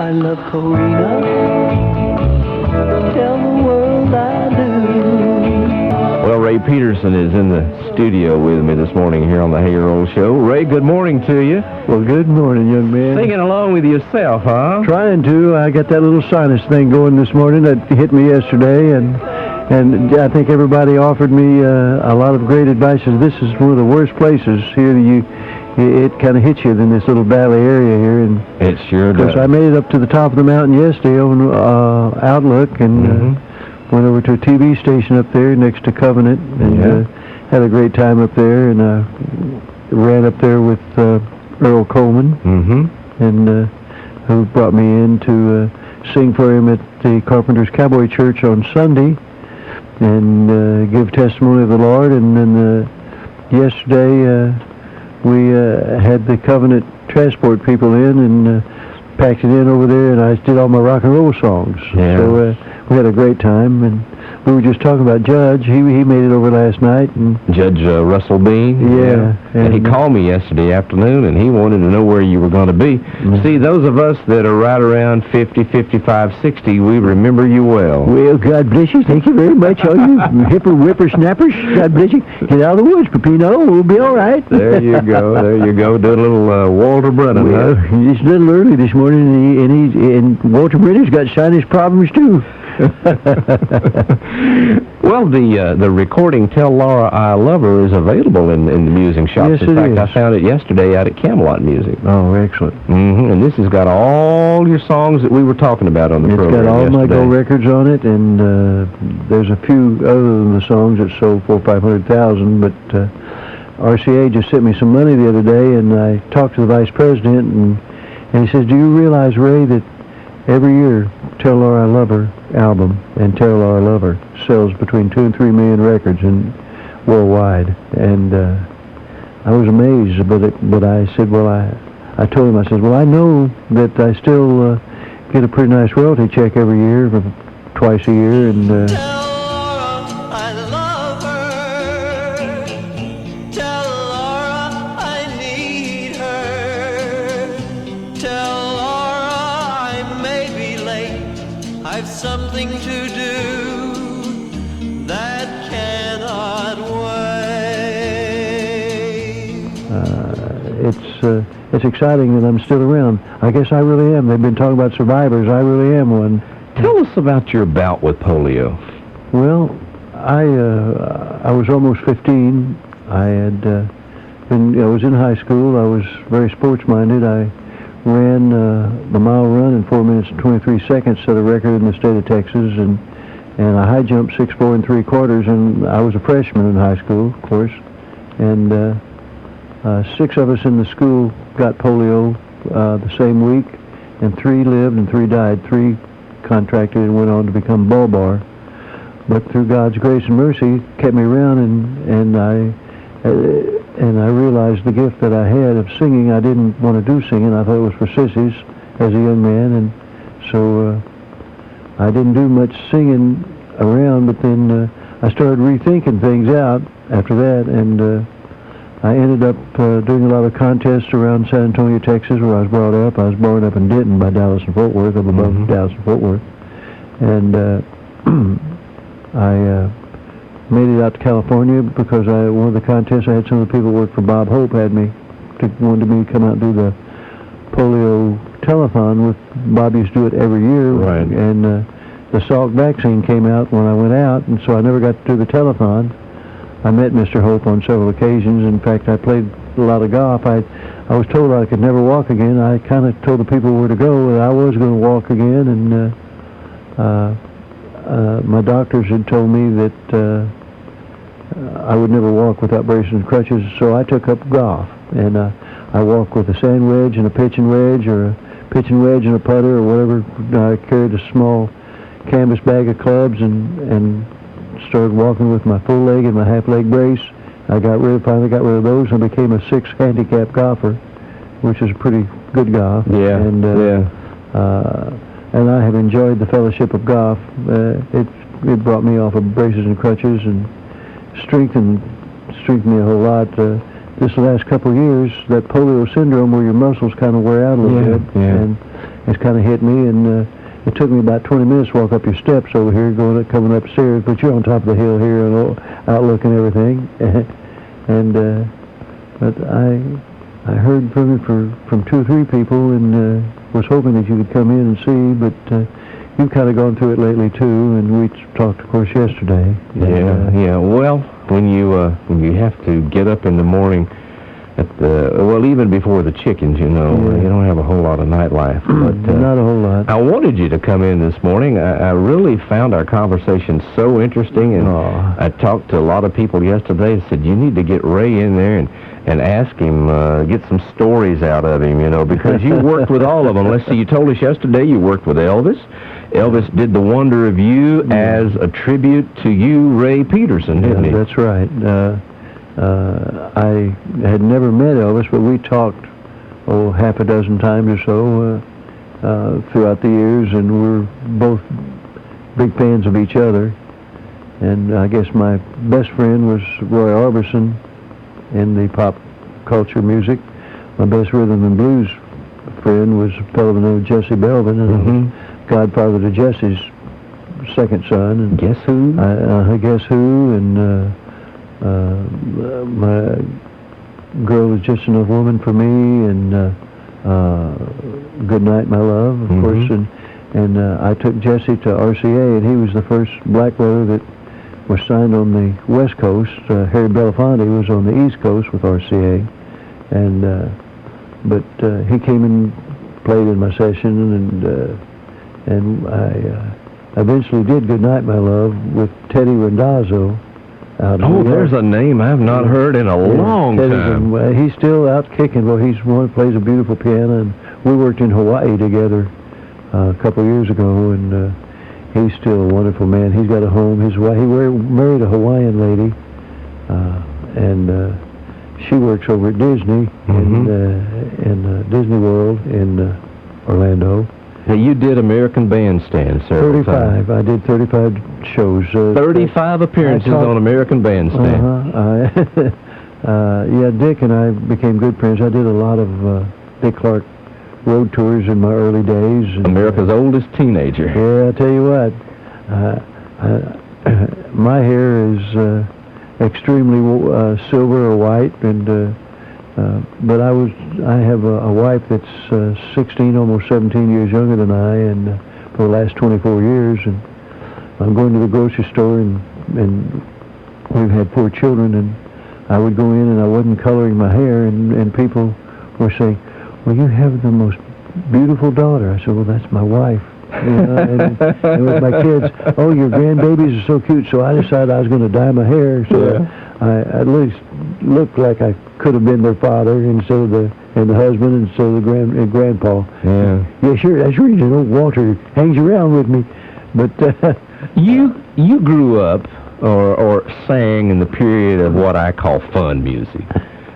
I love Corina. Tell the world I do. Well, Ray Peterson is in the studio with me this morning here on the Hey Roll Show. Ray, good morning to you. Well, good morning, young man. Singing along with yourself, huh? Trying to. I got that little sinus thing going this morning that hit me yesterday, and I think everybody offered me a lot of great advice. This is one of the worst places here. It kind of hits you in this little valley area here, and it sure does. I made it up to the top of the mountain yesterday on Outlook, and went over to a TV station up there next to Covenant, and had a great time up there, and ran up there with Earl Coleman, and who brought me in to sing for him at the Carpenter's Cowboy Church on Sunday, and give testimony of the Lord. And then yesterday we had the Covenant transport people in and packed it in over there, and I did all my rock and roll songs. Yeah. So we had a great time, and we were just talking about Judge. He made it over last night. And Judge Russell Bean? Yeah. And he called me yesterday afternoon, and he wanted to know where you were going to be. See, those of us that are right around 50, 55, 60, we remember you well. Well, God bless you. Thank you very much, all you whippersnappers. God bless you. Get out of the woods, Peppino. We'll be all right. There you go. There you go. Do a little Walter Brennan, well, it's a little early this morning, and Walter Brennan's got sinus problems, too. Well, the recording "Tell Laura I Love Her" is available in the music shops. Yes, in fact, is. I found it yesterday out at Camelot Music. Oh, excellent. And this has got all your songs that we were talking about on the program. It's got all yesterday. my gold records on it, and there's a few other than the songs that sold 400,000 or 500,000. But RCA just sent me some money the other day, and I talked to the vice president, and he says, "Do you realize, Ray, that every year Tell Laura I Love Her album and Tell Laura I Love Her sells between 2 and 3 million records worldwide?" And I was amazed, but I said, well, I told him, I said, well, I know that I still get a pretty nice royalty check every year, twice a year, and I've something to do that cannot wait. It's exciting that I'm still around. I guess I really am. They've been talking about survivors. I really am one. Tell us about your bout with polio. Well, I was almost 15. I had I was in high school. I was very sports-minded. I ran the mile run in 4 minutes and 23 seconds, set a record in the state of Texas, and I high jumped 6'4" ¾ and I was a freshman in high school, of course, and 6 of us in the school got polio the same week, and 3 lived and 3 died. 3 contracted and went on to become bulbar, but through God's grace and mercy kept me around, and I realized the gift that I had of singing. I didn't want to do singing. I thought it was for sissies as a young man, and so I didn't do much singing around, but then I started rethinking things out after that, and I ended up doing a lot of contests around San Antonio, Texas, where I was brought up. I was born up in Denton by Dallas and Fort Worth, up above Dallas and Fort Worth, and I made it out to California because one of the contests I had some of the people who worked for Bob Hope wanted me to come out and do the polio telethon with Bob. Used to do it every year, right? And the Salk vaccine came out when I went out, and so I never got to do the telethon. I met Mr. Hope on several occasions. In fact, I played a lot of golf. I was told I could never walk again. I kind of told the people where to go, and I was going to walk again, and my doctors had told me that I would never walk without braces and crutches, so I took up golf, and I walk with a sand wedge and a pitching wedge, or a pitching wedge and a putter, or whatever. I carried a small canvas bag of clubs and started walking with my full leg and my half leg brace. I finally got rid of those and became a 6 handicap golfer, which is pretty good golf. Yeah, and I have enjoyed the fellowship of golf. It brought me off of braces and crutches and strengthened me a whole lot. This last couple of years, that polio syndrome where your muscles kind of wear out a little bit, it's kind of hit me, and it took me about 20 minutes to walk up your steps over here, coming upstairs, but you're on top of the hill here and outlook and everything. And but I heard from you from 2 or 3 people, and was hoping that you would come in and see, but you've kind of gone through it lately too, and we talked, of course, yesterday. Yeah. Well, when you have to get up in the morning even before the chickens, you don't have a whole lot of nightlife. But not a whole lot. I wanted you to come in this morning. I really found our conversation so interesting, and I talked to a lot of people yesterday and said, you need to get Ray in there and ask him, get some stories out of him, because you worked with all of them. Let's see, you told us yesterday you worked with Elvis. Elvis did The Wonder of You as a tribute to you, Ray Peterson, didn't he? That's right. I had never met Elvis, but we talked, half a dozen times or so throughout the years, and we're both big fans of each other. And I guess my best friend was Roy Orbison in the pop culture music. My best rhythm and blues friend was a fellow named Jesse Belvin, and godfather to Jesse's second son. And Guess Who? Guess Who, and my girl was just enough woman for me, and Good Night, My Love, of course, and I took Jesse to RCA, and he was the first black brother that was signed on the West Coast. Harry Belafonte was on the East Coast with RCA, and but he came and played in my session, and I eventually did Good Night, My Love with Teddy Randazzo. There's a name I've not heard in a long time. He's still out kicking. Well, he's one that plays a beautiful piano, and we worked in Hawaii together a couple of years ago, and he's still a wonderful man. He's got a home. He married a Hawaiian lady, and she works over at Disney in Disney World in Orlando. Now, you did American Bandstand several times. 35. I did 35 shows. 35 appearances on American Bandstand. Dick and I became good friends. I did a lot of Dick Clark road tours in my early days. And, America's oldest teenager. Yeah, I tell you what, my hair is extremely silver or white, and but I have a wife that's 16, almost 17 years younger than I, and for the last 24 years, and I'm going to the grocery store, and we've had 4 children, and I would go in and I wasn't coloring my hair, and people were saying, well, you have the most beautiful daughter. I said, well, that's my wife. And with my kids, oh, your grandbabies are so cute. So I decided I was going to dye my hair, so I at least looked like I could have been their father instead of the husband instead of the grandpa. Yeah, sure. That's the reason Walter hangs around with me. But you grew up or sang in the period of what I call fun music.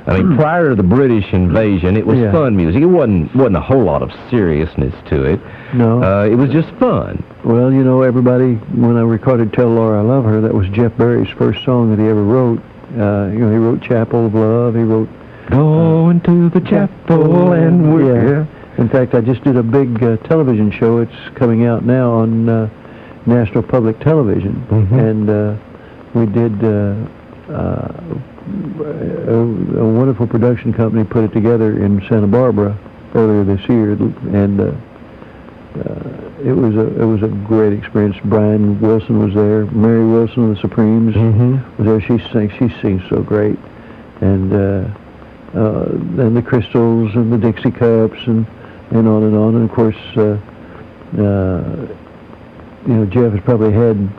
I mean, prior to the British invasion, it was fun music. It wasn't a whole lot of seriousness to it. No. It was just fun. Well, everybody, when I recorded Tell Laura I Love Her, that was Jeff Barry's first song that he ever wrote. He wrote Chapel of Love. He wrote Going to the Chapel and we're... In fact, I just did a big television show. It's coming out now on National Public Television. And we did... a wonderful production company put it together in Santa Barbara earlier this year, and it was a great experience. Brian Wilson was there. Mary Wilson of the Supremes was there. She sings so great, and the Crystals and the Dixie Cups and on and on. And of course, Jeff has probably had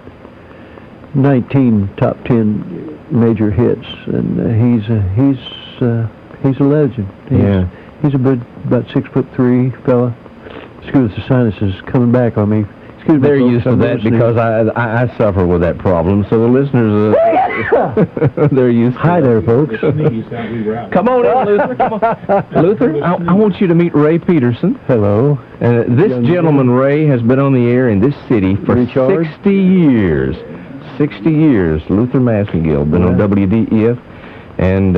19 top 10 major hits, and he's a legend. He's about 6'3" fella. Excuse the sinuses coming back on me. Excuse me. They're used to that because I suffer with that problem. So the listeners, they're used to Hi there, folks. Come on in, Luther. Come on. Luther, I want you to meet Ray Peterson. Hello. This gentleman, Ray, has been on the air in this city for 60 years. 60 years. Luther Massengill, been on WDEF, and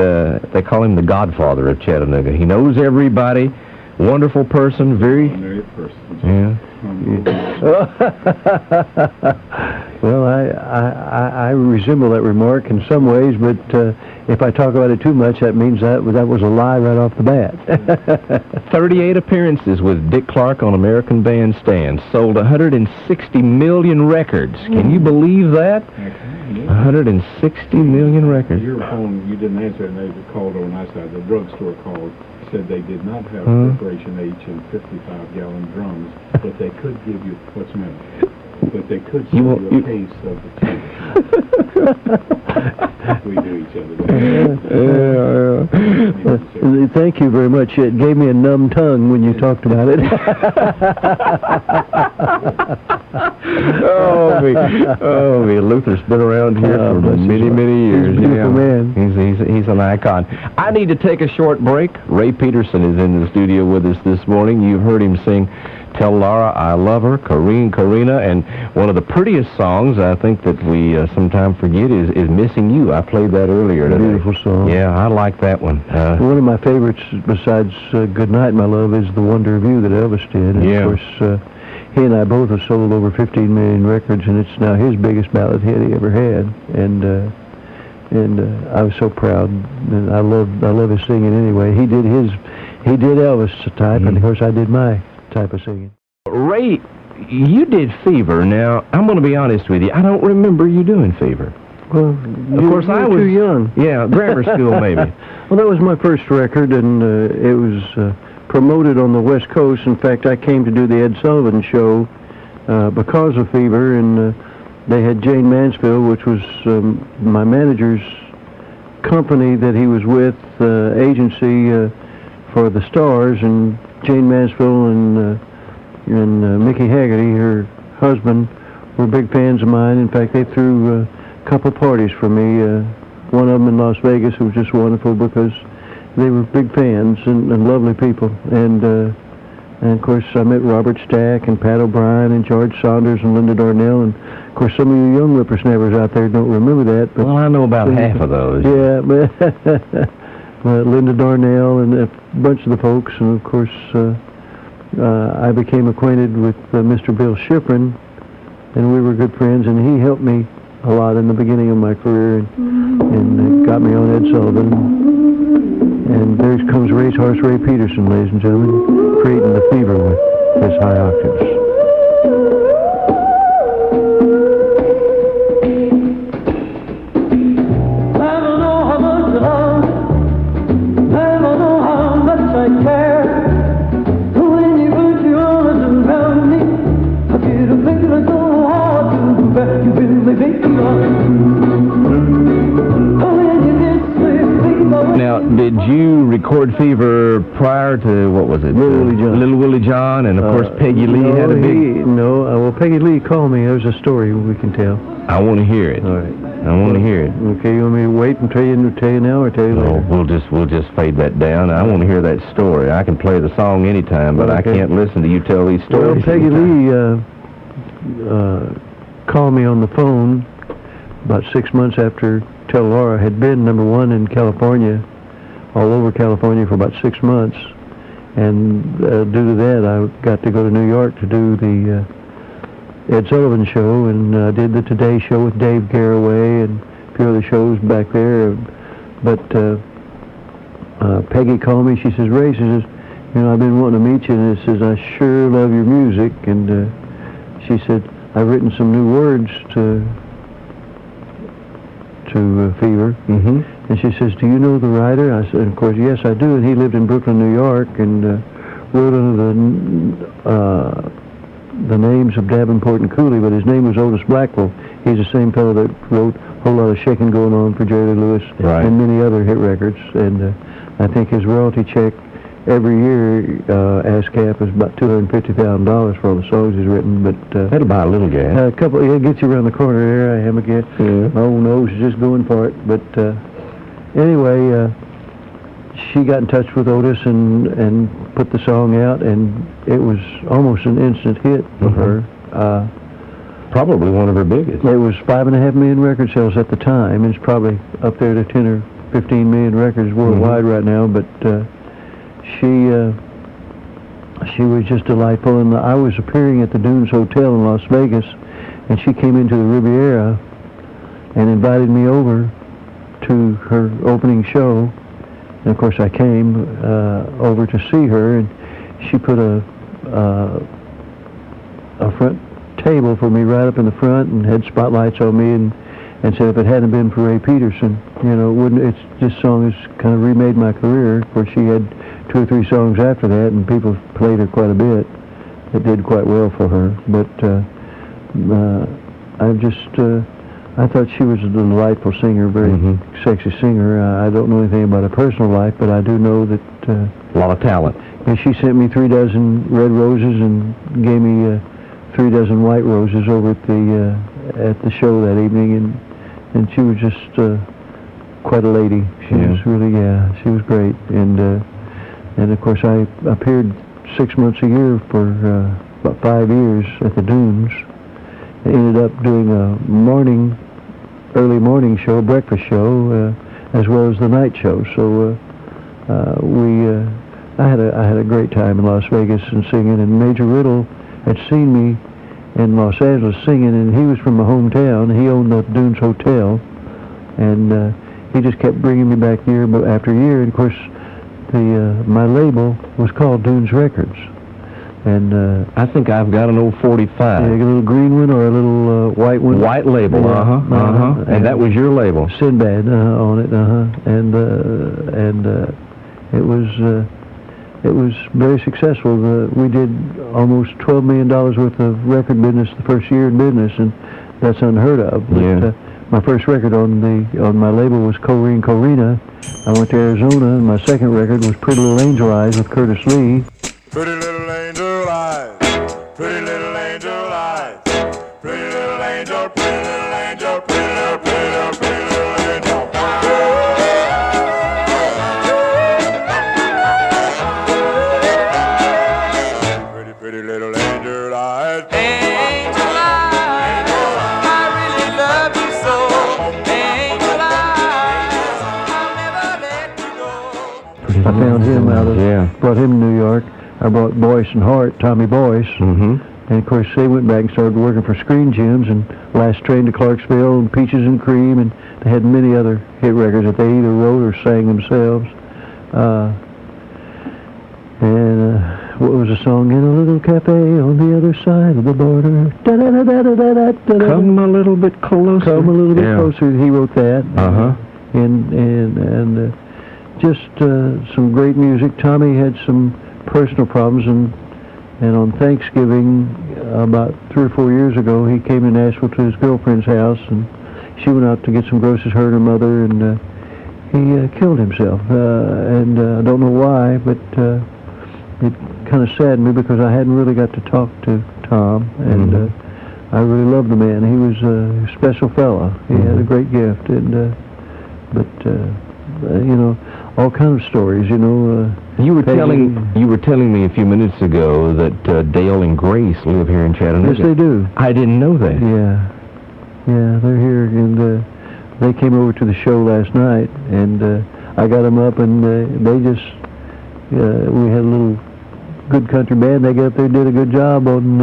they call him the Godfather of Chattanooga. He knows everybody. wonderful person, very... Ordinary person. Yeah. Well, I resemble that remark in some ways, but if I talk about it too much, that means that was a lie right off the bat. 38 appearances with Dick Clark on American Bandstand. Sold 160 million records. Can you believe that? 160 million records. Your phone, you didn't answer, and they called on my side. The drugstore called, said they did not have Preparation H and 55-gallon drums, but they could give you, what's the matter? But they could sell you a case of the two. We do each other. Thank you very much. It gave me a numb tongue when you talked about it. Oh, me. Luther's been around here for many, many years. He's a beautiful man. He's an icon. I need to take a short break. Ray Peterson is in the studio with us this morning. You've heard him sing Tell Laura I Love Her, Karina, and one of the prettiest songs I think that we sometimes forget is Missing You. I played that earlier today. Beautiful song. Yeah, I like that one. One of my favorites besides Good Night, My Love is The Wonder of You that Elvis did. And yeah. Of course, he and I both have sold over 15 million records, and it's now his biggest ballad hit he ever had. And I was so proud. And I love his singing anyway. He did Elvis' type, and of course I did my type of singing. Ray, you did Fever. Now, I'm going to be honest with you. I don't remember you doing Fever. Well, of course, I was too young. Yeah, grammar school maybe. Well, that was my first record, and it was promoted on the West Coast. In fact, I came to do the Ed Sullivan Show because of Fever, and they had Jane Mansfield, which was my manager's company that he was with, agency for the Stars, and Jane Mansfield and Mickey Haggerty, her husband, were big fans of mine. In fact, they threw a couple parties for me. One of them in Las Vegas. It was just wonderful because they were big fans and lovely people. And of course, I met Robert Stack and Pat O'Brien and George Saunders and Linda Darnell. And of course, some of you young whippersnappers out there don't remember that. But well, I know about half of those. Yeah, but Linda Darnell and a bunch of the folks, and of course I became acquainted with Mr. Bill Schifrin, and we were good friends, and he helped me a lot in the beginning of my career, and got me on Ed Sullivan. And there comes Racehorse Ray Peterson, ladies and gentlemen, creating the Fever with his high octaves. Now, did you record Fever prior to, what was it? Little Willie John, and of course Peggy Lee had a big... well, Peggy Lee called me. There's a story we can tell. I want to hear it. All right. I want to hear it. Okay, you want me to wait and tell you now or tell you later? We'll just fade that down. I want to hear that story. I can play the song anytime, but I can't listen to you tell these stories. Well, Peggy Lee called me on the phone about 6 months after Tell Laura had been #1 in California, all over California for about 6 months. And due to that, I got to go to New York to do the Ed Sullivan Show, and did the Today Show with Dave Garroway and a few other shows back there. But Peggy called me. She says, Ray, she says, I've been wanting to meet you, and it says, I sure love your music. And she said, I've written some new words to Fever. Mm-hmm. And she says, do you know the writer? I said, of course, yes, I do. And he lived in Brooklyn, New York, and wrote under the names of Davenport and Cooley, but his name was Otis Blackwell. He's the same fellow that wrote a whole lot of Shakin' Going On for Jerry Lee Lewis and many other hit records. And I think his royalty check every year, ASCAP, is about $250,000 for all the songs he's written. But that'll buy a little gas. A couple, gets you around the corner there. I am again. Yeah. Oh no, she's just going for it. But anyway, she got in touch with Otis and put the song out, and it was almost an instant hit for her. Probably one of her biggest. It was 5.5 million record sales at the time. It's probably up there to 10 or 15 million records worldwide right now. But she she was just delightful. And I was appearing at the Dunes Hotel in Las Vegas, and she came into the Riviera and invited me over to her opening show. And of course I came over to see her, and she put a front table for me right up in the front and had spotlights on me, and said if it hadn't been for Ray Peterson, you know, this song has kind of remade my career. Of course, she had 2 or 3 songs after that, and people played her quite a bit. It did quite well for her, but I thought she was a delightful singer, very sexy singer. I don't know anything about her personal life, but I do know that a lot of talent. And she sent me 3 dozen red roses and gave me 3 dozen white roses over at the show that evening, and she was just quite a lady. She was really, she was great. And of course I appeared 6 months a year for about 5 years at the Dunes. I ended up doing a early morning show, breakfast show, as well as the night show. So I had a great time in Las Vegas and singing. And Major Riddle had seen me in Los Angeles singing, and he was from my hometown. He owned the Dunes Hotel, and he just kept bringing me back year after year. And of course, my label was called Dunes Records. And I think I've got an old 45. Yeah, a little green one or a little white one. White label, and that was your label. Sinbad on it, and it was very successful. We did almost $12 million worth of record business the first year in business, and that's unheard of. But, my first record on my label was Corrine Corina. I went to Arizona, and my second record was Pretty Little Angel Eyes with Curtis Lee. Pretty little angel eyes, pretty little angel eyes, pretty little angel, pretty little angel, pretty little, pretty little, pretty little angel. Pretty, pretty little angel eyes. Angel eyes, I really love you so. Angel eyes, I'll never let you go. I found him brought him to New York. I brought Boyce and Hart, Tommy Boyce, and of course they went back and started working for Screen Gems and Last Train to Clarksville and Peaches and Cream, and they had many other hit records that they either wrote or sang themselves. What was the song? In a little cafe on the other side of the border. Come a little bit closer. Come a little bit closer. He wrote that. And just some great music. Tommy had some personal problems, and on Thanksgiving about 3 or 4 years ago, he came to Nashville to his girlfriend's house, and she went out to get some groceries, her and her mother, and he killed himself. And I don't know why, but it kind of saddened me because I hadn't really got to talk to Tom, and I really loved the man. He was a special fella. He had a great gift, and you know, all kinds of stories. You know, you were telling me a few minutes ago that Dale and Grace live here in Chattanooga. Yes, they do. I didn't know that. Yeah, they're here, and they came over to the show last night, and I got them up, and they just we had a little good country band. They got up there and did a good job on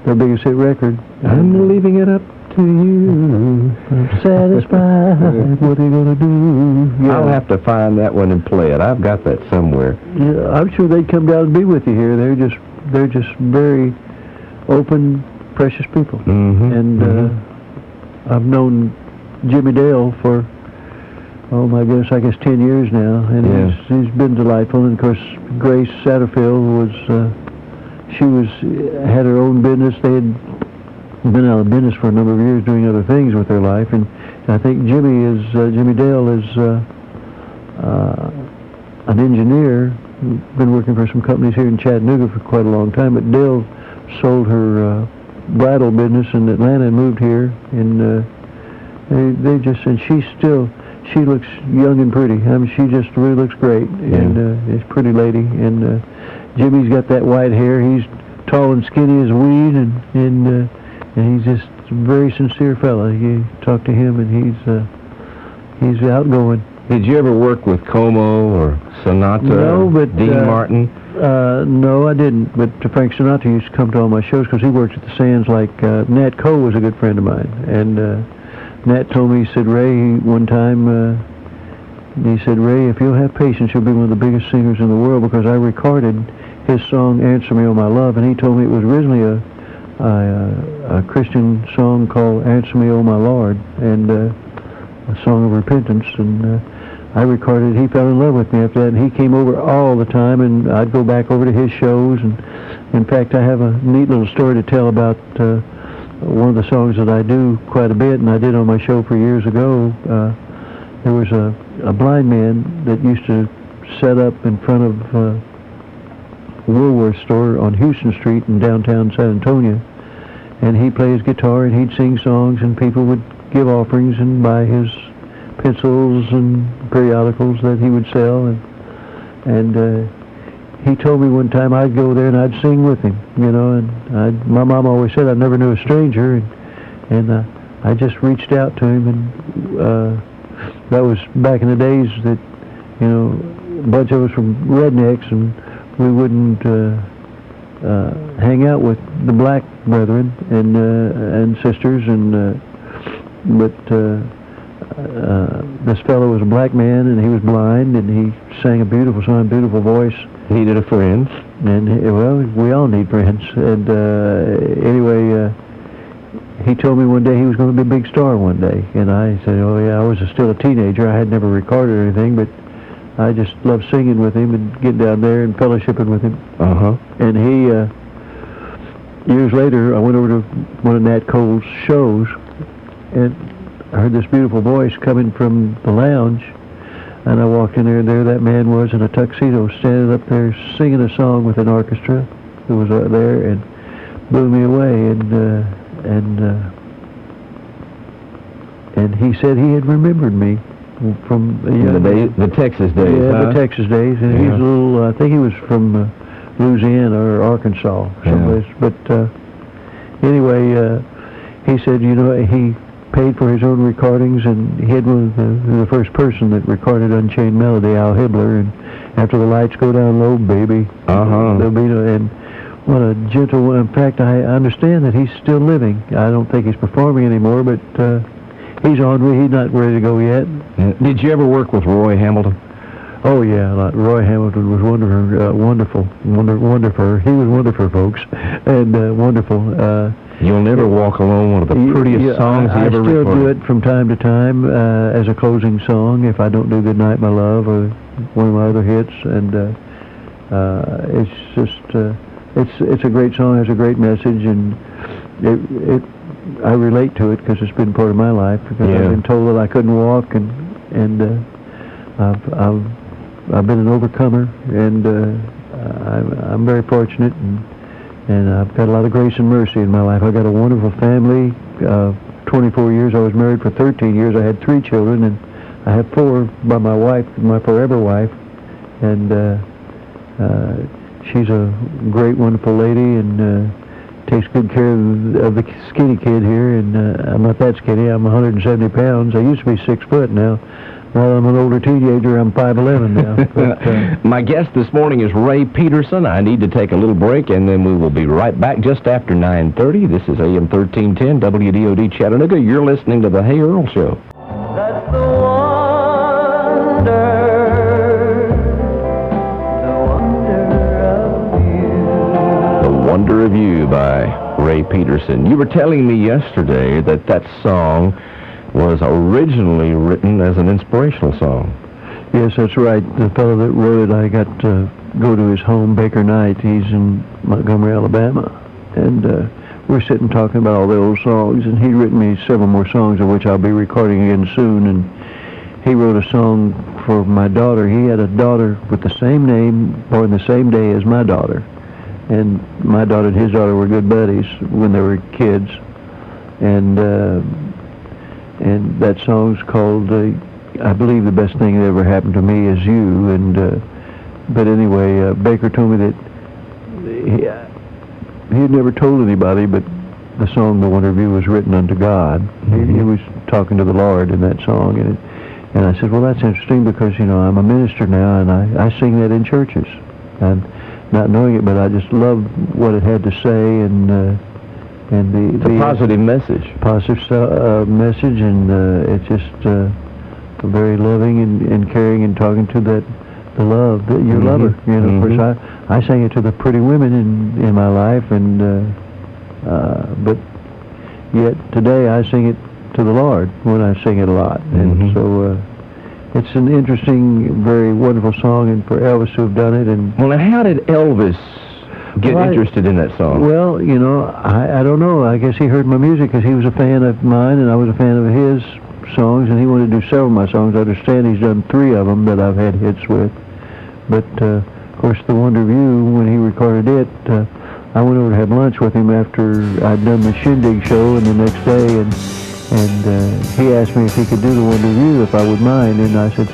their biggest hit record. I'm leaving it up to you. I'm satisfied. What are you gonna do? I'll have to find that one and play it. I've got that somewhere. Yeah, I'm sure they'd come down and be with you here. They're just very open, precious people. And I've known Jimmy Dale for, oh my goodness, I guess 10 years now, and he's been delightful. And of course, Grace Satterfield had her own business. They had been out of business for a number of years doing other things with their life, and I think Jimmy Dale is an engineer, been working for some companies here in Chattanooga for quite a long time, but Dale sold her bridal business in Atlanta and moved here, and she looks young and pretty. I mean, she just really looks great, and is a pretty lady, and Jimmy's got that white hair. He's tall and skinny as a weed, and he's just a very sincere fella. You talk to him, and he's outgoing. Did you ever work with Como or Sonata? No, but Dean Martin? No, I didn't. But Frank Sinatra used to come to all my shows because he worked at the Sands. Like Nat Cole was a good friend of mine, and Nat told me, he said, Ray, one time, he said, Ray, if you'll have patience, you'll be one of the biggest singers in the world, because I recorded his song "Answer Me, Oh My Love," and he told me it was originally a Christian song called "Answer Me, Oh My Lord," and a song of repentance, and I recorded it. He fell in love with me after that, and he came over all the time, and I'd go back over to his shows, and in fact, I have a neat little story to tell about one of the songs that I do quite a bit, and I did on my show for years ago. There was a blind man that used to set up in front of a Woolworth store on Houston Street in downtown San Antonio, and he'd play his guitar and he'd sing songs, and people would give offerings and buy his pencils and periodicals that he would sell, and he told me one time I'd go there and I'd sing with him, you know, and my mom always said I never knew a stranger, and I just reached out to him, and that was back in the days that, you know, a bunch of us were rednecks, and we wouldn't hang out with the black brethren and sisters, but this fellow was a black man, and he was blind, and he sang a beautiful song, beautiful voice. He needed a friend. And, well, we all need friends. And anyway, he told me one day he was going to be a big star one day. And I said, oh, yeah, I was still a teenager. I had never recorded or anything, but I just loved singing with him and getting down there and fellowshipping with him. Uh-huh. And he, years later, I went over to one of Nat Cole's shows, and I heard this beautiful voice coming from the lounge, and I walked in there, and there that man was in a tuxedo, standing up there singing a song with an orchestra who was there, and blew me away. And he said he had remembered me from the Texas days. Yeah, huh? the Texas days. And he was a little, I think he was from Louisiana or Arkansas, someplace. Yeah. But anyway, he said, you know, he paid for his own recordings, and he had one of the first person that recorded Unchained Melody, Al Hibbler, and After the Lights Go Down Low, Baby. There'll be no, and what a gentle one. In fact, I understand that he's still living. I don't think he's performing anymore, but he's on. He's not ready to go yet. Did you ever work with Roy Hamilton? Oh yeah, Roy Hamilton was wonderful. He was wonderful, folks, and wonderful. You'll Never Walk Alone, one of the prettiest songs he ever recorded. I still do it from time to time as a closing song if I don't do Good Night, My Love, or one of my other hits, and it's just it's a great song, has a great message, and I relate to it because it's been part of my life, because I've been told that I couldn't walk, and I've been an overcomer, and I'm very fortunate, and I've got a lot of grace and mercy in my life. I've got a wonderful family. 24 years. I was married for 13 years. I had 3 children, and I have 4 by my wife, my forever wife, and she's a great, wonderful lady, and takes good care of the skinny kid here, and I'm not that skinny. I'm 170 pounds. I used to be 6 foot. Now I'm an older teenager. I'm 5'11 now. But, my guest this morning is Ray Peterson. I need to take a little break, and then we will be right back just after 9:30. This is AM 1310 WDOD Chattanooga. You're listening to The Hey Earl Show. That's the wonder of you. The Wonder of You by Ray Peterson. You were telling me yesterday that song was originally written as an inspirational song. Yes, that's right. The fellow that wrote it, I got to go to his home, Baker Knight. He's in Montgomery, Alabama. And we're sitting talking about all the old songs, and he'd written me several more songs, of which I'll be recording again soon. And he wrote a song for my daughter. He had a daughter with the same name, born the same day as my daughter. And my daughter and his daughter were good buddies when they were kids. And that song's called, I believe, The Best Thing That Ever Happened to Me Is You. And but anyway, Baker told me that he had never told anybody, but the song The Wonder of You was written unto God. He was talking to the Lord in that song, and And I said, well, that's interesting because, you know, I'm a minister now, and I sing that in churches. And not knowing it, but I just loved what it had to say, and It's a positive message. Positive message, and it's just very loving and caring, and talking to the love, your lover. You know, of course, I sang it to the pretty women in my life, and but yet today I sing it to the Lord when I sing it a lot, and so it's an interesting, very wonderful song, and for Elvis to have done it. And well, now how did Elvis get interested in that song? Well, you know, I don't know. I guess he heard my music because he was a fan of mine, and I was a fan of his songs, and he wanted to do several of my songs. I understand he's done 3 of them that I've had hits with. But, of course, The Wonder of You, when he recorded it, I went over to have lunch with him after I'd done the Shindig show, and the next day, and he asked me if he could do The Wonder of You, if I would mind, and I said,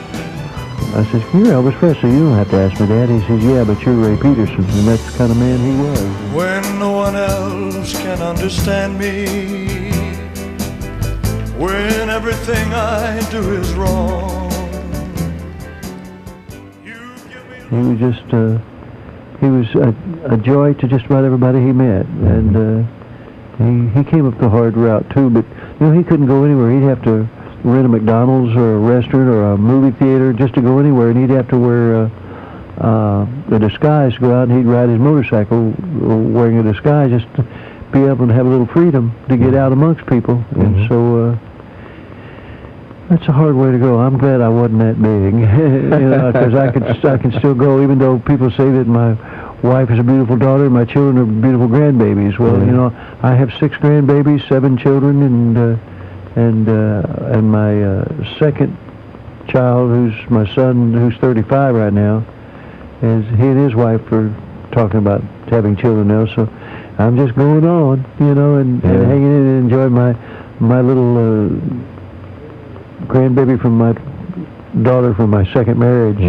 you're Elvis Presley, you don't have to ask me that. He says, yeah, but you're Ray Peterson, and that's the kind of man he was. When no one else can understand me, when everything I do is wrong, you give me... He was just, he was a joy to just about everybody he met, and he came up the hard route too, but, you know, he couldn't go anywhere. He'd have to rent a McDonald's or a restaurant or a movie theater just to go anywhere, and he'd have to wear a disguise to go out, and he'd ride his motorcycle wearing a disguise just to be able to have a little freedom to get out amongst people. And so that's a hard way to go. I'm glad I wasn't that big, because I can still go, even though people say that my wife is a beautiful daughter and my children are beautiful grandbabies. Well, you know, I have 6 grandbabies, 7 children, and my second child, who's my son, who's 35 right now, is he and his wife are talking about having children now. So I'm just going on, you know, and hanging in and enjoying my little grandbaby from my daughter from my second marriage.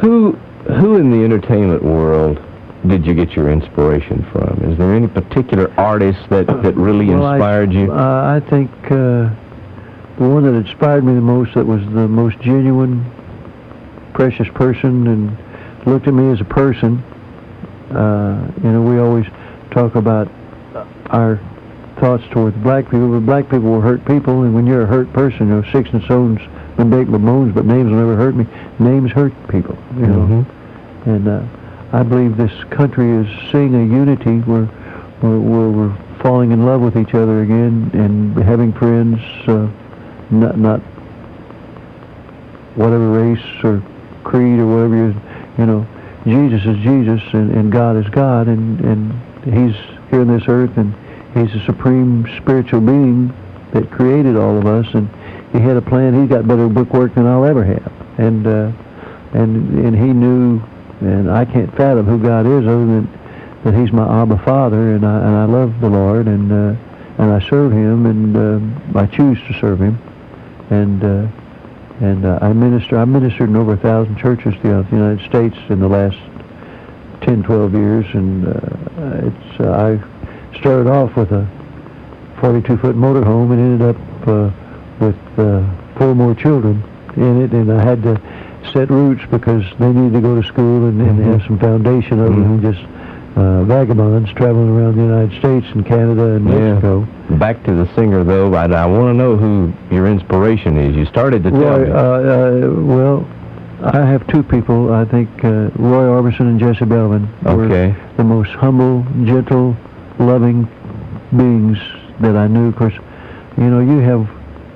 Who in the entertainment world did you get your inspiration from? Is there any particular artist that really inspired you? I think the one that inspired me the most, that was the most genuine, precious person, and looked at me as a person. You know, we always talk about our thoughts towards black people, but black people were hurt people, and when you're a hurt person, you know, sticks and stones may break my bones, but names will never hurt me. Names hurt people, you know. And I believe this country is seeing a unity where we're falling in love with each other again, and having friends, not whatever race or creed or whatever you know. Jesus is Jesus, and God is God, and He's here on this earth, and He's a supreme spiritual being that created all of us, and He had a plan. He's got better bookwork than I'll ever have, and He knew, and I can't fathom who God is other than that He's my Abba Father, and I love the Lord, and I serve Him, and I choose to serve Him, and I minister. I've ministered in over 1,000 churches throughout the United States in the last 10, 12 years, and I started off with a 42-foot motorhome and ended up with 4 more children in it, and I had to set roots because they needed to go to school and have some foundation other than just vagabonds traveling around the United States and Canada and Mexico. Back to the singer, though, I want to know who your inspiration is. You started to tell me. Well, I have 2 people. I think Roy Orbison and Jesse Belvin were the most humble, gentle, loving beings that I knew. Of course, you know, you have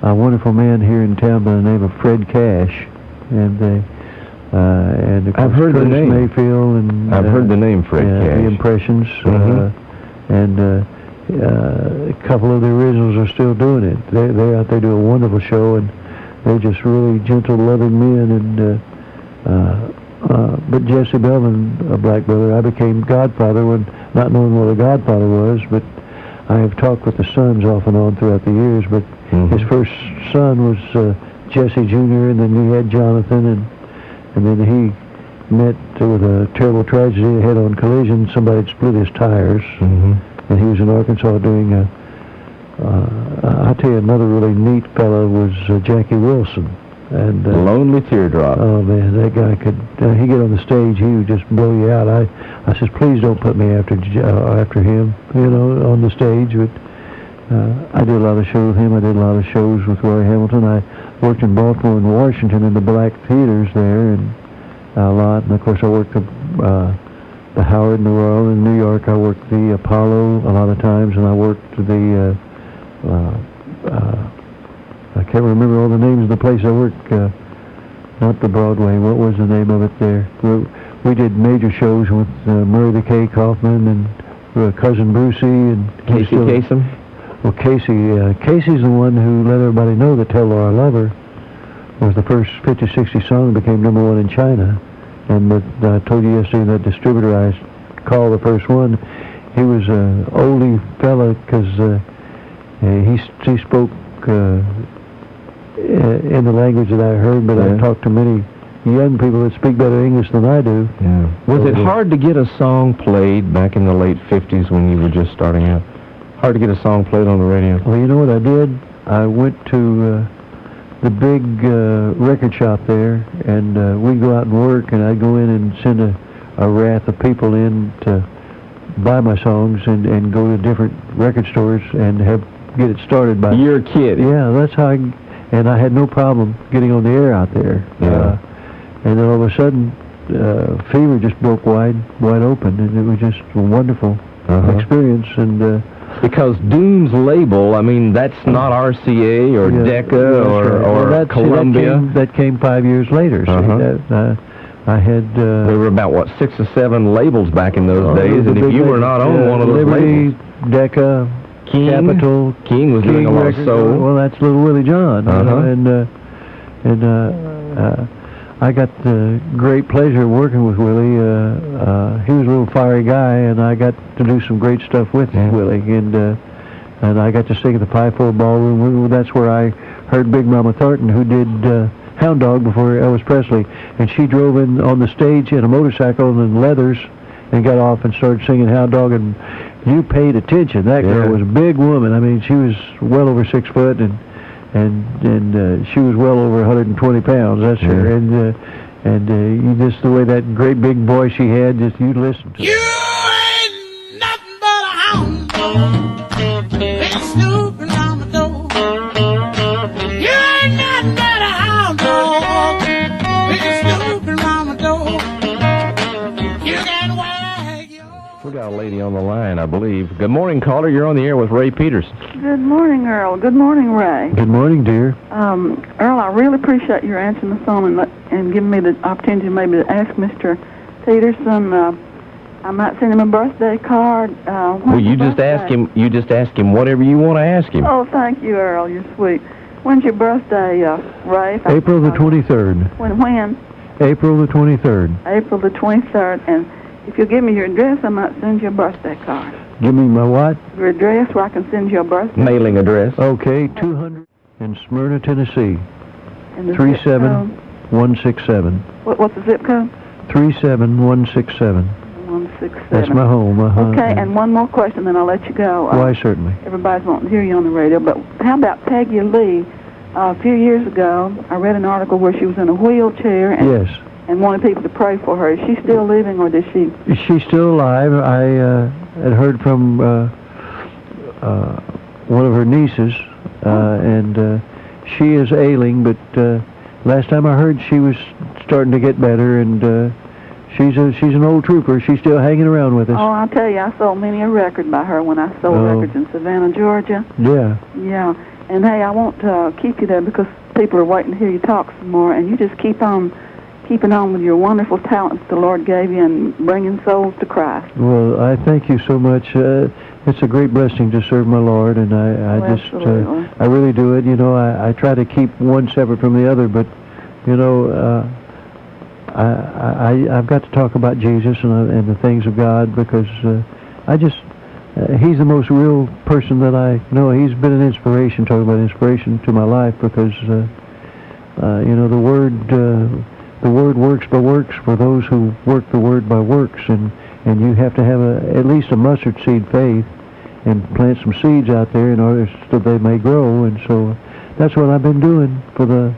a wonderful man here in town by the name of Fred Cash, and of course, I've heard the name. Mayfield, and I've heard the name Fred Cash. The Impressions, and a couple of the originals are still doing it. They're out there doing a wonderful show, and they're just really gentle, loving men. But Jesse Belvin, a black brother, I became godfather when not knowing what a godfather was, but I have talked with the sons off and on throughout the years. But his first son was Jesse Jr., and then he had Jonathan, and then he met with a terrible tragedy, a head-on collision. Somebody had split his tires, and he was in Arkansas doing I'll tell you, another really neat fellow was Jackie Wilson. And Lonely Teardrop. oh man, that guy could. He get on the stage, he would just blow you out. I says, please don't put me after him, you know, on the stage. But I did a lot of shows with him. I did a lot of shows with Roy Hamilton. I worked in Baltimore and Washington in the black theaters there, and a lot. And of course, I worked the Howard and the Royal in New York. I worked the Apollo a lot of times, and I worked the. I can't remember all the names of the place I worked. Not the Broadway. What was the name of it there? We did major shows with Murray the K. Kaufman and Cousin Brucey and Casey Kasem? Well, Casey's the one who let everybody know that Tell Laura I Love Her was the first 50-60 song that became #1 in China. And I told you yesterday that distributor I called the first one, he was an oldie fella because he spoke in the language that I heard, but I talked to many young people that speak better English than I do. Yeah. Was it hard to get a song played back in the late 50s when you were just starting out? Hard to get a song played on the radio? Well, you know what I did? I went to the big record shop there, and we'd go out and work, and I'd go in and send a wrath of people in to buy my songs and go to different record stores and get it started by... You're a kid. Yeah, that's how and I had no problem getting on the air out there. Yeah. And then all of a sudden, Fever just broke wide open, and it was just a wonderful experience. And because Doom's label, I mean, that's not RCA or Decca or Columbia. That came 5 years later. I had... there were about, what, 6 or 7 labels back in those days, and if you were not on one of those Liberty, labels... Decca, King, Capitol, King was doing a lot of soul. Well, that's Little Willie John. I got the great pleasure of working with Willie. He was a little fiery guy, and I got to do some great stuff with Willie. And I got to sing at the Pi-4 Ballroom. That's where I heard Big Mama Thornton, who did Hound Dog before Elvis Presley. And she drove in on the stage in a motorcycle and in leathers and got off and started singing Hound Dog. And you paid attention. That girl was a big woman. I mean, she was well over 6 foot, and she was well over 120 pounds. That's her. And you just the way that great big voice she had, just you listen to. You ain't nothing but a hound dog, been snooping on the door. You ain't nothing but a hound dog, been snooping on the door. You can wag your... We got a lady on the line, I believe. Good morning, caller. You're on the air with Ray Peterson. Good morning, Earl. Good morning, Ray. Good morning, dear. Earl, I really appreciate your answering the phone and giving me the opportunity maybe to ask Mr. Peterson. I might send him a birthday card. Well, you just ask him. You just ask him whatever you want to ask him. Oh, thank you, Earl. You're sweet. When's your birthday, Ray? April the 23rd. When? April the 23rd. April the 23rd. And if you'll give me your address, I might send you a birthday card. Give me my what? Your address where I can send you a birthday. Mailing address. Okay, 200 in Smyrna, Tennessee. And the zip code? 37167. What's the zip code? 37167. 167. That's my home. Okay, and one more question, then I'll let you go. Why, certainly. Everybody's wanting to hear you on the radio, but how about Peggy Lee? A few years ago, I read an article where she was in a wheelchair and wanted people to pray for her. Is she still living, or does she? She's still alive. I had heard from one of her nieces, and she is ailing, but last time I heard she was starting to get better, and she's an old trooper. She's still hanging around with us. Oh, I'll tell you, I sold many a record by her when I sold records in Savannah, Georgia. Yeah. Yeah. And, hey, I won't keep you there because people are waiting to hear you talk some more, and you just keeping on with your wonderful talents the Lord gave you and bringing souls to Christ. Well, I thank you so much. It's a great blessing to serve my Lord, and I really do it. You know, I try to keep one separate from the other, but, you know, I've got to talk about Jesus and the things of God because he's the most real person that I know. He's been an inspiration, talking about inspiration to my life because, you know, the Word works by works for those who work the Word by works, and you have to have at least a mustard seed faith and plant some seeds out there in order so they may grow, and so that's what I've been doing for the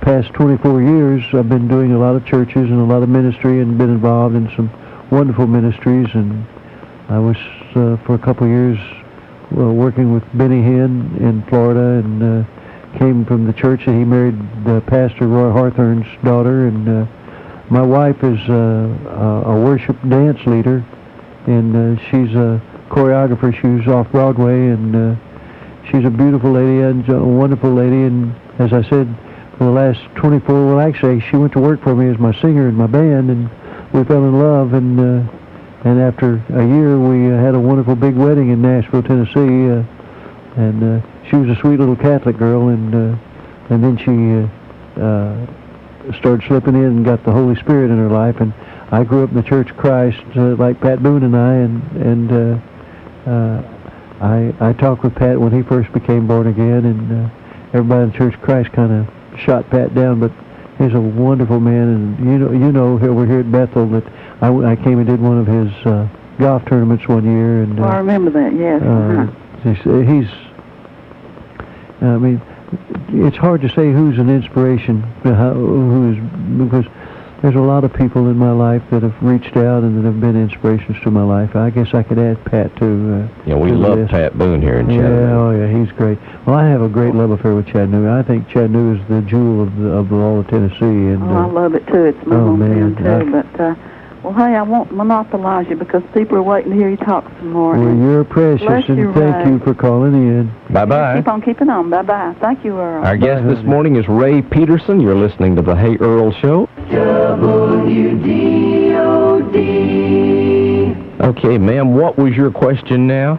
past 24 years, I've been doing a lot of churches and a lot of ministry and been involved in some wonderful ministries. And I was, for a couple of years, working with Benny Hinn in Florida, and came from the church that he married Pastor Roy Hawthorne's daughter. And my wife is a worship dance leader, and she's a choreographer. She was off Broadway, and she's a beautiful lady and a wonderful lady. And as I said, for the last 24, well, actually, she went to work for me as my singer in my band, and we fell in love. And after a year, we had a wonderful big wedding in Nashville, Tennessee. And she was a sweet little Catholic girl, and then she started slipping in and got the Holy Spirit in her life. And I grew up in the Church of Christ, like Pat Boone and I talked with Pat when he first became born again, and everybody in the Church of Christ kind of shot Pat down, but he's a wonderful man. And you know over here at Bethel that I came and did one of his golf tournaments one year, and I remember that. Yes. I mean, it's hard to say who's an inspiration, because there's a lot of people in my life that have reached out and that have been inspirations to my life. I guess I could add Pat too. We love Pat Boone here in Chattanooga. Yeah, oh yeah, he's great. Well, I have a great love affair with Chattanooga. I think Chattanooga is the jewel of all of Tennessee. And I love it too. It's my hometown too. But well, hey, I won't monopolize you because people are waiting to hear you talk some more. Well, you're precious, and thank you for calling in. Bye-bye. Keep on keeping on. Bye-bye. Thank you, Earl. Our guest this morning is Ray Peterson. You're listening to the Hey Earl Show. WDOD. Okay, ma'am, what was your question now?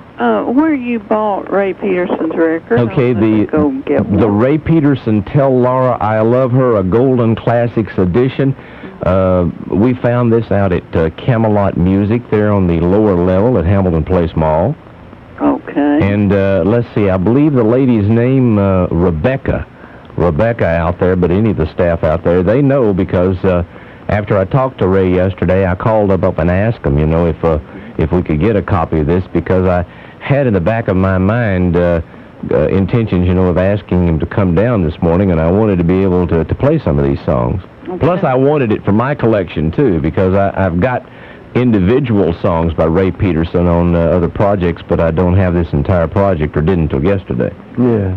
Where you bought Ray Peterson's record? Okay, the Ray Peterson Tell Laura I Love Her, a Golden Classics edition. We found this out at Camelot Music there on the lower level at Hamilton Place Mall. Okay. And let's see, I believe the lady's name, Rebecca out there, but any of the staff out there, they know, because after I talked to Ray yesterday, I called up and asked him, if we could get a copy of this, because I had in the back of my mind intentions, of asking him to come down this morning, and I wanted to be able to play some of these songs. Okay. Plus, I wanted it for my collection, too, because I've got individual songs by Ray Peterson on other projects, but I don't have this entire project, or didn't until yesterday. Yeah.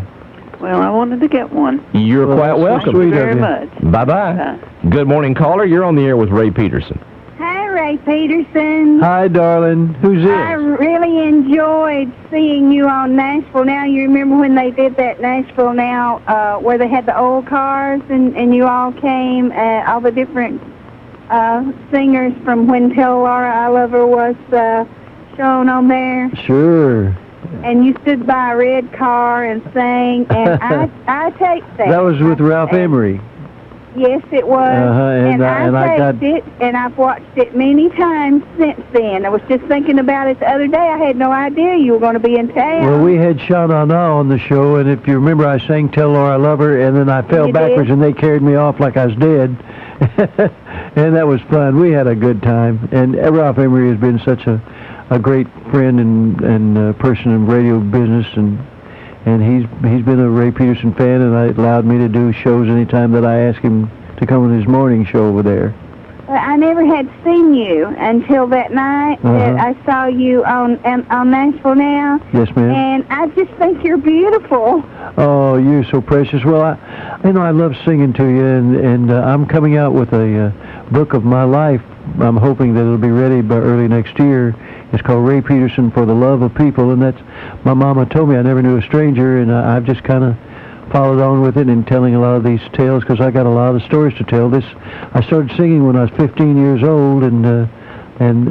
Well, I wanted to get one. You're quite welcome. Thank you very much. Bye-bye. Good morning, caller. You're on the air with Ray Peterson. Hi, Ray Peterson. Hi, darling. Who's this? I really enjoyed seeing you on Nashville Now. You remember when they did that Nashville Now, where they had the old cars, and you all came, all the different singers from when Tell Laura I Love Her was shown on there? Sure. And you stood by a red car and sang, and I taped that. That was with Ralph Emery. Yes, it was. And I taped it, and I've watched it many times since then. I was just thinking about it the other day. I had no idea you were going to be in town. Well, we had Sean Anna on the show, and if you remember, I sang Tell Laura I Love Her, and then I fell backwards, and they carried me off like I was dead. And that was fun. We had a good time. And Ralph Emery has been such a great friend and person in radio business, and he's been a Ray Peterson fan, and it allowed me to do shows anytime that I asked him to come on his morning show over there. Well, I never had seen you until that night that I saw you on Nashville Now. Yes, ma'am. And I just think you're beautiful. Oh, you're so precious. Well, I love singing to you, and I'm coming out with a book of my life. I'm hoping that it'll be ready by early next year. It's called Ray Peterson for the Love of People, and that's, my mama told me I never knew a stranger, and I've just kind of followed on with it and telling a lot of these tales, because I got a lot of stories to tell. I started singing when I was 15 years old, and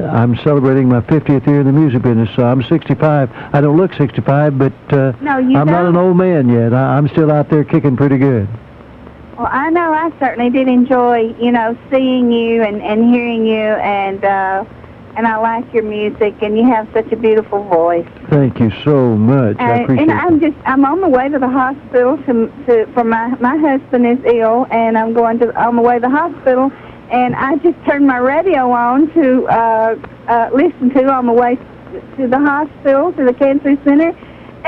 I'm celebrating my 50th year in the music business, so I'm 65. I don't look 65, but I'm not an old man yet. I'm still out there kicking pretty good. Well, I know I certainly did enjoy, seeing you and hearing you, and I like your music, and you have such a beautiful voice. Thank you so much. I appreciate it. I'm on the way to the hospital for my husband is ill, and I'm on the way to the hospital, and I just turned my radio on to listen to on the way to the hospital, to the cancer center,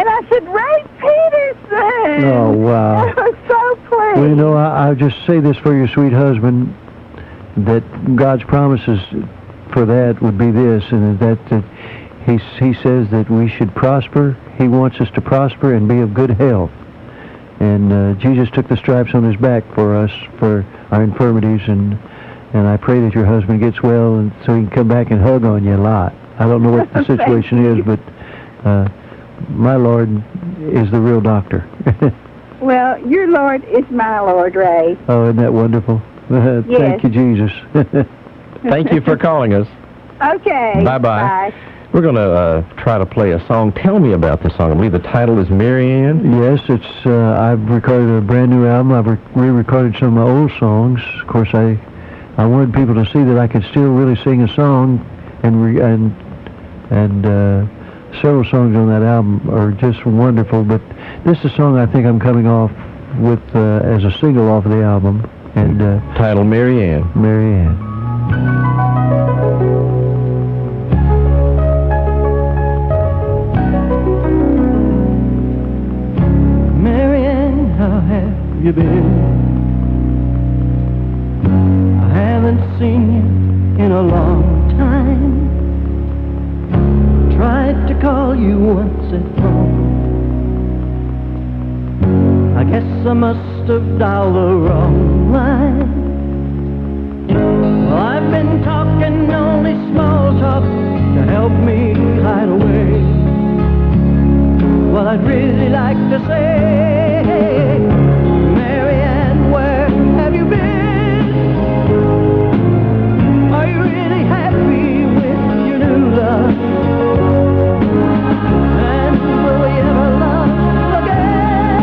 And I said, Ray Peterson! Oh, wow. I was so pleased. Well, you know, I'll just say this for your sweet husband, that God's promises for that would be this, and that he says that we should prosper. He wants us to prosper and be of good health. And Jesus took the stripes on his back for us, for our infirmities, and I pray that your husband gets well and so he can come back and hug on you a lot. I don't know what the situation is, but my Lord is the real doctor. Well, your Lord is my Lord, Ray. Oh, isn't that wonderful? Yes. Thank you, Jesus. Thank you for calling us. Okay. Bye-bye. Bye. We're going to try to play a song. Tell me about this song. I believe the title is Marianne. Yes, it's. I've recorded a brand new album. I've re-recorded some of my old songs. Of course, I wanted people to see that I could still really sing a song, and several songs on that album are just wonderful. But this is a song I think I'm coming off with as a single off of the album, and Title Marianne. Marianne. How have you been? I haven't seen you in a long time. Tried to call you once at home. I guess I must have dialed the wrong line. Well, I've been talking only small talk to help me hide away what I'd really like to say. Marianne, where have you been? Are you really happy with your new love? And will we ever love again?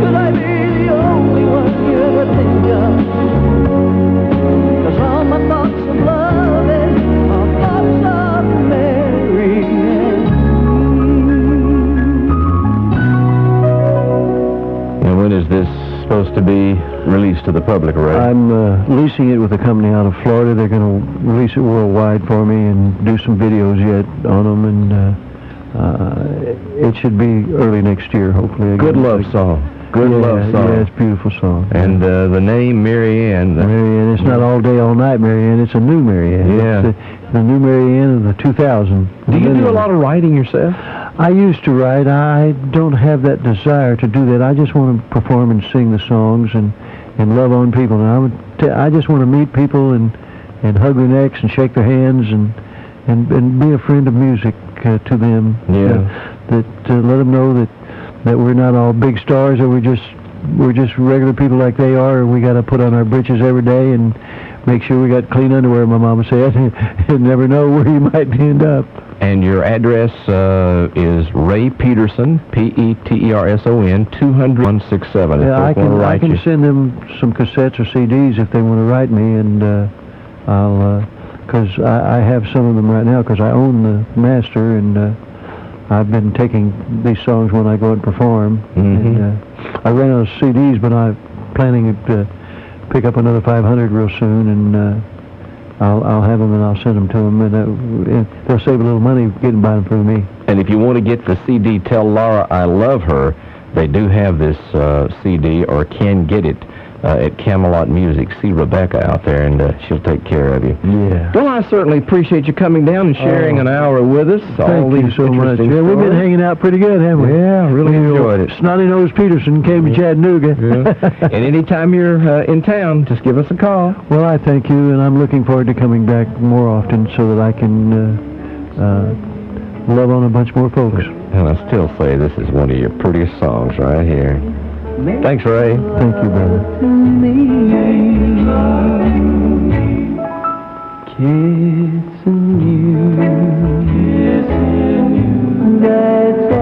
Could I be the only one you ever think of? 'Cause all my thoughts of loving are thoughts of Marianne. When is this supposed to be released to the public, Ray? I'm leasing it with a company out of Florida. They're going to release it worldwide for me and do some videos yet on them, and it should be early next year, hopefully. Good love song. Good love song. Yeah, it's a beautiful song. And the name Marianne. Marianne, it's not all day, all night Marianne. It's a new Marianne. Yeah. It's the new Marianne of the 2000. Do you do a lot of writing yourself? I used to write. I don't have that desire to do that. I just want to perform and sing the songs and love on people. And I just want to meet people and hug their necks and shake their hands and be a friend of music to them. Yeah. Let them know that we're not all big stars, or we're just regular people like they are, and we got to put on our britches every day and make sure we got clean underwear, my mama said. You never know where you might end up. And your address is Ray Peterson, Peterson, 200-167. Yeah, I can send them some cassettes or CDs if they want to write me, and because I have some of them right now because I own the master, and I've been taking these songs when I go and perform. Mm-hmm. And, I ran out of CDs, but I'm planning to pick up another 500 real soon, and I'll have them and I'll send them to them, and they'll save a little money getting by them for me. And if you want to get the CD, Tell Laura I Love Her, they do have this CD, or can get it at Camelot Music. See Rebecca out there, and she'll take care of you. Yeah. Well, I certainly appreciate you coming down and sharing an hour with us. Thank you so much. Yeah, we've been hanging out pretty good, haven't we? Yeah, really enjoyed it. Snotty-Nosed Peterson came to Chattanooga. Yeah. And anytime you're in town, just give us a call. Well, I thank you, and I'm looking forward to coming back more often so that I can love on a bunch more folks. And I still say this is one of your prettiest songs right here. Thanks, Ray. Thank you, brother. Kissing you, that's